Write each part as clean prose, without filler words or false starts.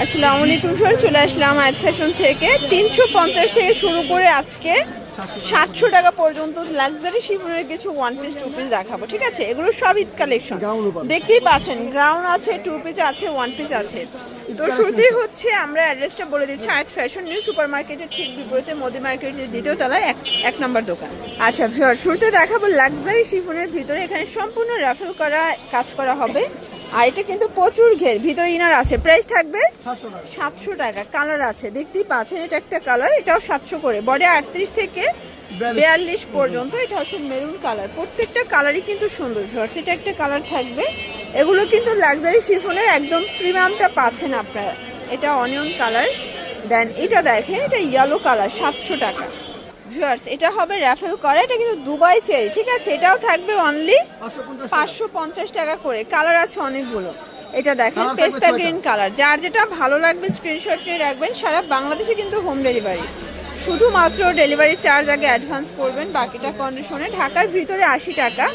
আসসালামু আলাইকুম স্যার, চলে আসলাম আয়াত ফ্যাশন থেকে 350 থেকে শুরু করে আজকে 700 টাকা পর্যন্ত লাক্সারি শিফনের কিছু ওয়ান পিস টু পিস দেখাবো। ঠিক আছে, এগুলো সব ঈদ কালেকশন দেখতেই পাচ্ছেন। গ্রাউন্ড আছে, টু পিস আছে, ওয়ান পিস আছে। তো শুরুতেই হচ্ছে আমরা অ্যাড্রেসটা বলে দিচ্ছি, আয়াত ফ্যাশন নিউ সুপার মার্কেটের ঠিক বিপরীতে মোদি মার্কেটের দ্বিতীয় তলায় এক নম্বর দোকান। আচ্ছা ভিউয়ার, শুরুতে দেখাবো লাক্সারি শিফনের ভিতরে এখানে সম্পূর্ণ রাফেল করা কাজ করা হবে। আর এটা কিন্তু প্রচুর ঘের, ভিতরে ইনার আছে। প্রাইস থাকবে 700 টাকা। কালার আছে দেখতেই পাচ্ছেন, এটা একটা কালার, এটাও 700 করে। বডি 38 থেকে 42 পর্যন্ত। এটা হচ্ছে মেরুন কালার। প্রত্যেকটা কালারই কিন্তু সুন্দর। এটা একটা কালার থাকবে। এগুলো কিন্তু লাক্সারি শিফনের একদম প্রিমিয়ামটা পাচ্ছেন আপনারা। এটা অনিয়ন কালার। দেন এটা দেখেন, এটা ইয়েলো কালার, 700 টাকা। ভিউয়ার্স, এটা হবে রাফেল করা, এটা কিন্তু দুবাই চেরি। ঠিক আছে, এটাও থাকবে অনলি 550 টাকা করে। কালার আছে অনেকগুলো। এটা দেখেন পেস্তা গ্রিন কালার। যার যেটা ভালো লাগবে স্ক্রিনশট নিয়ে রাখবেন। সারা বাংলাদেশে কিন্তু হোম ডেলিভারি, শুধুমাত্র ডেলিভারি চার্জ আগে অ্যাডভান্স করবেন, বাকিটা কন্ডিশনে। ঢাকার ভিতরে 80 টাকা,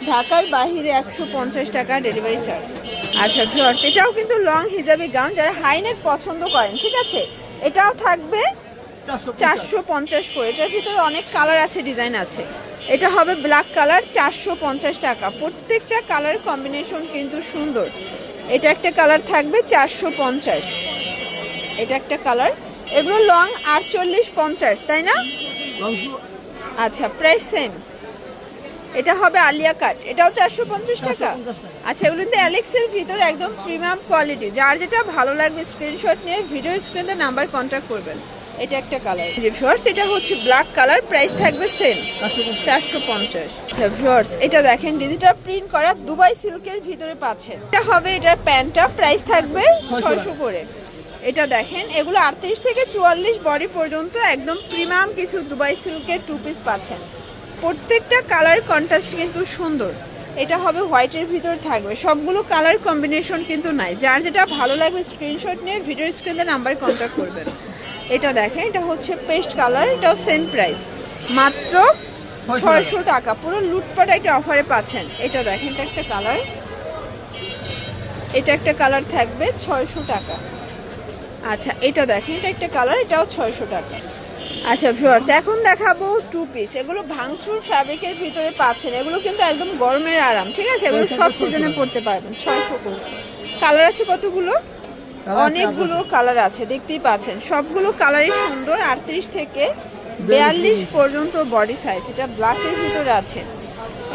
ঢাকার বাহিরে 150 টাকা ডেলিভারি চার্জ। আচ্ছা ভিউয়ার্স, এটাও কিন্তু লং হিজাবি গাউন, যারা হাই নেক পছন্দ করেন। ঠিক আছে, এটাও থাকবে 450 করে। এটার ভিতরে অনেক কালার আছে, ডিজাইন আছে। এটা হবে ব্ল্যাক কালার, 450 টাকা। প্রত্যেকটা কালার কম্বিনেশন কিন্তু সুন্দর। এটা একটা কালার থাকবে 450। এটা একটা কালার। এগুলো লং 48-50, তাই না? আচ্ছা, প্রাইস সেম। এটা হবে আলিয়া কাট, এটাও 450 টাকা। আচ্ছা, এগুলো কিন্তু অ্যালেক্সের ভিতরে একদম প্রিমিয়াম কোয়ালিটি। যার যেটা ভালো লাগবে স্ক্রিনশট নিয়ে ভিডিও স্ক্রিনে নাম্বার কন্ট্যাক্ট করবেন। এটা একটা কালার। ভিউয়ার্স, এটা হচ্ছে ব্ল্যাক কালার। প্রাইস থাকবে সেম, 450। আচ্ছা ভিউয়ার্স, এটা দেখেন ডিজিটাল প্রিন্ট করা দুবাই সিল্কের ভিতরে পাচ্ছেন। এটা হবে এটার প্যান্টটা, প্রাইস থাকবে 600 করে। এটা দেখেন, এগুলো 38 থেকে 44 বডি পর্যন্ত একদম প্রিমিয়াম কিছু দুবাই সিল্কের টু পিস পাচ্ছেন। প্রত্যেকটা কালার কন্ট্রাস্ট কিন্তু সুন্দর। এটা হবে হোয়াইটের ভিতর থাকবে। সবগুলো কালার কম্বিনেশন কিন্তু নাই। যার যেটা ভালো লাগবে স্ক্রিনশট নিয়ে ভিডিও স্ক্রিনে নাম্বার কন্ট্যাক্ট করবেন। এটা দেখেন, এটা হচ্ছে পেস্ট কালার, এটাও সেম প্রাইস, মাত্র 600 টাকা। পুরো লুটপাট একটা অফারে পাচ্ছেন। এটা দেখেন, এটা একটা কালার, এটা একটা কালার থাকবে 600 টাকা। আচ্ছা, এটা দেখেন, এটা একটা কালার, এটাও 600 টাকা। আচ্ছা ভিউয়ার্স, এখন দেখাবো টু পিস। এগুলো ভাঙচুর ফ্যাব্রিকের ভিতরে পাচ্ছেন। এগুলো কিন্তু একদম গরমের আরাম। ঠিক আছে, এগুলো সব সিজনে পড়তে পারবেন। 600 করে। কালার আছে কতগুলো? অনেকগুলো কালার আছে, দেখতেই পাচ্ছেন। সবগুলো কালারই সুন্দর। 38 থেকে 42 পর্যন্ত বডি সাইজ। এটা ব্ল্যাকের ভিতরে আছে।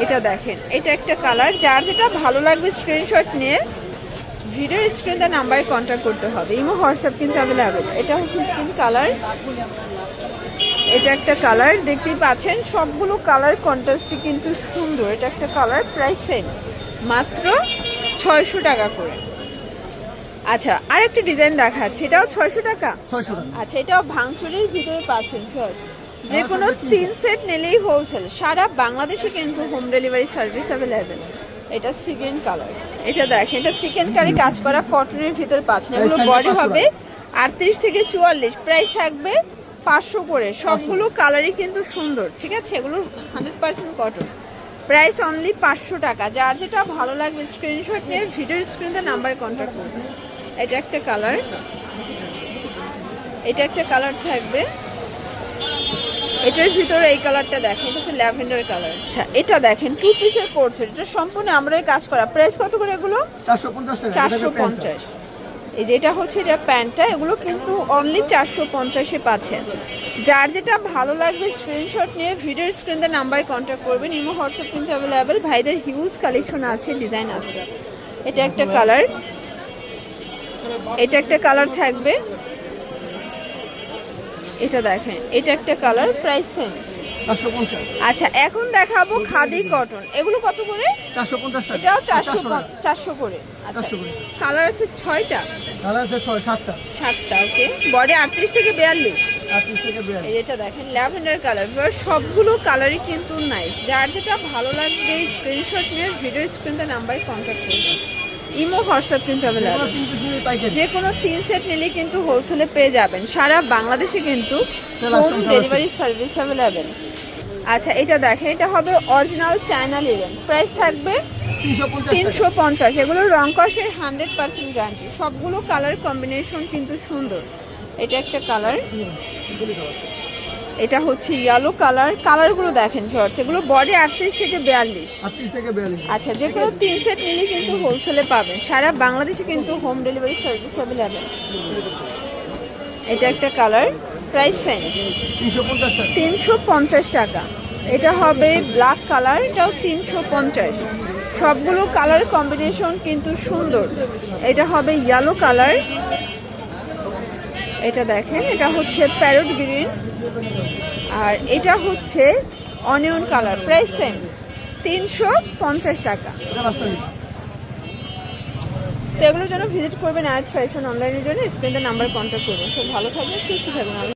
এটা দেখেন, এটা একটা কালার। যার যেটা ভালো লাগবে স্ক্রিনশট নিয়ে ভিডিও স্ক্রিনে নাম্বারে কন্ট্যাক্ট করতে হবে। ইমো হোয়াটসঅ্যাপ কিন্তু অ্যাভেলেবেল। এটা হচ্ছে স্কিন কালার। এটা একটা কালার, দেখতেই পাচ্ছেন। সবগুলো কালার কন্ট্রাস্টই কিন্তু সুন্দর। এটা একটা কালার, প্রাইস সেম, মাত্র 600 টাকা করে। আচ্ছা, আরেকটা ডিজাইন দেখাচ্ছি, এটাও 600 টাকা। আচ্ছা, এটাও ভাঙচুরের ভিতরে পাচ্ছেন। যে কোনো 3 সেট নিলেই হোলসেল। সারা বাংলাদেশে কিন্তু হোম ডেলিভারি সার্ভিস অ্যাভেলেবেল। এটা সি গ্রিন কালার। এটা দেখেন, এটা চিকেন কারি কাজ করা কটনের ভিতরে পাচ্ছেন। এগুলো বডি হবে 38 থেকে 44। প্রাইস থাকবে 500 করে। সবগুলো কালারই কিন্তু সুন্দর। ঠিক আছে, এগুলো 100% কটন। প্রাইস অনলি 500 টাকা। যার যেটা ভালো লাগবে স্ক্রিনশট নিয়ে ভিডিও স্ক্রিনে নাম্বার কন্ট্যাক্ট করবেন। এটা একটা কালার, এটা একটা কালার থাকবে। এটার ভিতরে এই কালারটা দেখেন, এটা হচ্ছে ল্যাভেন্ডার কালার। আচ্ছা, এটা দেখেন টু পিসের কোর্স। এটা সম্পূর্ণ আমরাই কাজ করা। প্রাইস কত করে এগুলো? 450। এই যে এটা হচ্ছে, এটা প্যান্টটা। এগুলো কিন্তু অনলি 450-এ পাচ্ছেন। যার যেটা ভালো লাগবে স্ক্রিনশট নিয়ে ভিডিও স্ক্রিনে নাম্বারে কন্ট্যাক্ট করবেন। ইমো হোয়াটসঅ্যাপ কিন্তু অ্যাভেলেবেল। ভাইদের হিউজ কালেকশন আছে, ডিজাইন আছে। এটা একটা কালার, এটা একটা কালার থাকবে। এটা দেখেন, এটা একটা কালার, প্রাইস সেম 450। আচ্ছা, এখন দেখাবো খাদি কটন। এগুলো কত করে? 450 টাকা। এটাও 400 করে। আচ্ছা, কালার আছে 6টা, কালার আছে 7টা। ওকে। বডি 38 থেকে 42। 38 থেকে 42। এটা দেখেন ল্যাভেন্ডার কালার। সবগুলো কালারই কিন্তু নাইস। যার যেটা ভালো লাগবে স্ক্রিনশট নিয়ে ভিডিও স্ক্রিনে নাম্বারে কন্ট্যাক্ট করবেন। ইমো হোয়াটসঅ্যাপ কিন্তু অ্যাভেলেবেল। যে কোনো 3 সেট নিলে কিন্তু হোলসেলে পেয়ে যাবেন। সারা বাংলাদেশে কিন্তু হোম ডেলিভারি সার্ভিস অ্যাভেলেবেল। আচ্ছা এটা দেখেন, এটা হবে অরিজিনাল চায়না লিলেন, প্রাইস থাকবে 350 350। এগুলো রং কষের 100% গ্যারান্টি। সবগুলো কালার কম্বিনেশন কিন্তু সুন্দর। এটা একটা কালার, এটা হচ্ছে ইয়েলো কালার। কালারগুলো দেখেন শর্টস, এগুলো বডি 38 থেকে 42। 38 থেকে 42। আচ্ছা, যে কোনো 3 সেট নিলে কিন্তু হোলসেলে পাবেন। সারা বাংলাদেশে কিন্তু হোম ডেলিভারি সার্ভিস অ্যাভেলেবেল। এটা একটা কালার, প্রাইস সেম 350 টাকা। 350 টাকা। এটা হবে ব্ল্যাক কালার, এটাও 350। সবগুলো কালার কম্বিনেশন কিন্তু সুন্দর। এটা হবে ইয়েলো কালার, এটা দেখেন, এটা হচ্ছে প্যারট গ্রিন, আর এটা হচ্ছে অনিয়ন কালার। প্রাইস সেম 350 টাকা। এটা রাস্তায়। তো এগুলোর জন্য ভিজিট করবেন আয়াত ফ্যাশন অনলাইনের জন্য। স্ক্রিনে নাম্বার কন্ট্যাক্ট করবেন। সব ভালো থাকবেন, সুস্থ থাকবেন।